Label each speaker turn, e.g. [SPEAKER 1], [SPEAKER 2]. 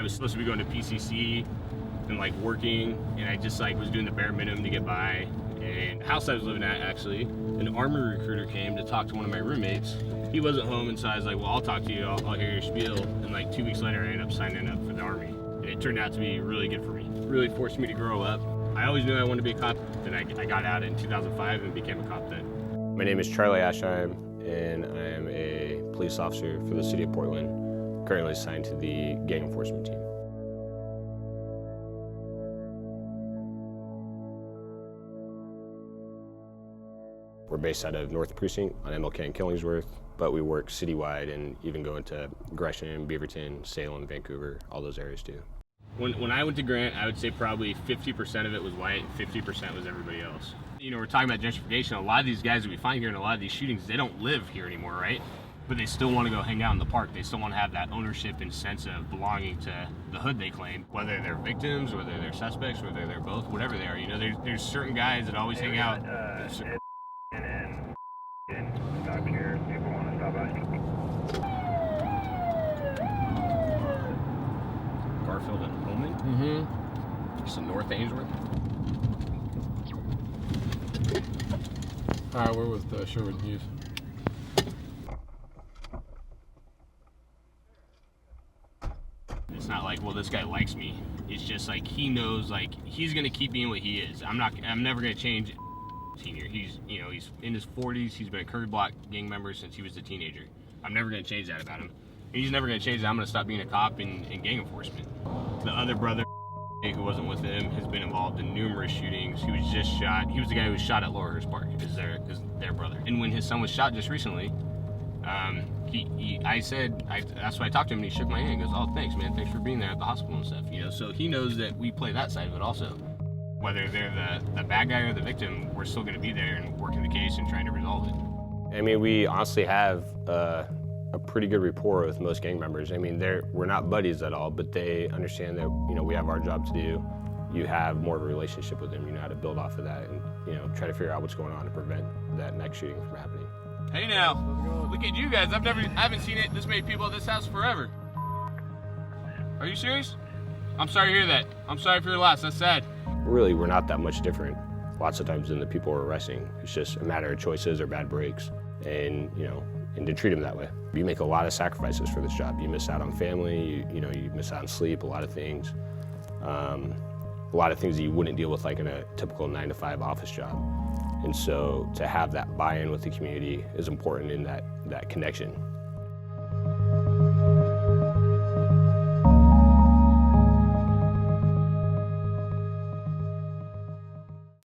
[SPEAKER 1] I was supposed to be going to PCC and like working, and I just like was doing the bare minimum to get by. And the house I was living at, actually, an Army recruiter came to talk to one of my roommates. He wasn't home, and so I was like, well, I'll talk to you, I'll hear your spiel. And like 2 weeks later, I ended up signing up for the Army. And it turned out to be really good for me. It really forced me to grow up. I always knew I wanted to be a cop, and I got out in 2005 and became a cop then.
[SPEAKER 2] My name is Charlie Asheim, and I am a police officer for the city of Portland, currently assigned to the gang enforcement team. We're based out of North Precinct on MLK and Killingsworth, but we work citywide and even go into Gresham, Beaverton, Salem, Vancouver, all those areas too.
[SPEAKER 1] When I went to Grant, I would say probably 50% of it was white, 50% was everybody else. You know, we're talking about gentrification. A lot of these guys that we find here in a lot of these shootings, they don't live here anymore, right? But they still want to go hang out in the park. They still want to have that ownership and sense of belonging to the hood they claim. Whether they're victims, whether they're suspects, whether they're both, whatever they are. You know, there's certain guys that always hang out.
[SPEAKER 3] Stop here. People want to stop by.
[SPEAKER 1] Garfield and Holman.
[SPEAKER 4] Mm-hmm.
[SPEAKER 1] Just north Ainsworth.
[SPEAKER 4] We're with Sherwood Youth.
[SPEAKER 1] It's not like, well, this guy likes me. It's just like he knows, like he's gonna keep being what he is. I'm never gonna change. Senior. He's in his 40s. He's been a Curry Block gang member since he was a teenager. I'm never going to change that about him. And he's never going to change that. I'm going to stop being a cop in gang enforcement. The other brother who wasn't with him has been involved in numerous shootings. He was just shot. He was the guy who was shot at Laurelhurst Park. Is their brother. And when his son was shot just recently, that's why I talked to him and he shook my hand. He goes, oh, thanks, man. Thanks for being there at the hospital and stuff. You know, so he knows that we play that side of it also. Whether they're the bad guy or the victim, we're still going to be there and working the case and trying to resolve it.
[SPEAKER 2] I mean, we honestly have a pretty good rapport with most gang members. I mean, we're not buddies at all, but they understand that, you know, we have our job to do. You have more of a relationship with them. You know how to build off of that and, you know, try to figure out what's going on to prevent that next shooting from happening.
[SPEAKER 1] Hey now, look at you guys. I haven't seen this many people at this house forever. Are you serious? I'm sorry to hear that. I'm sorry for your loss. That's sad.
[SPEAKER 2] Really, we're not that much different lots of times than the people we're arresting. It's just a matter of choices or bad breaks, and and to treat them that way. You make a lot of sacrifices for this job. You miss out on family, you miss out on sleep, a lot of things. A lot of things that you wouldn't deal with like in a typical 9-to-5 office job. And so to have that buy-in with the community is important in that connection.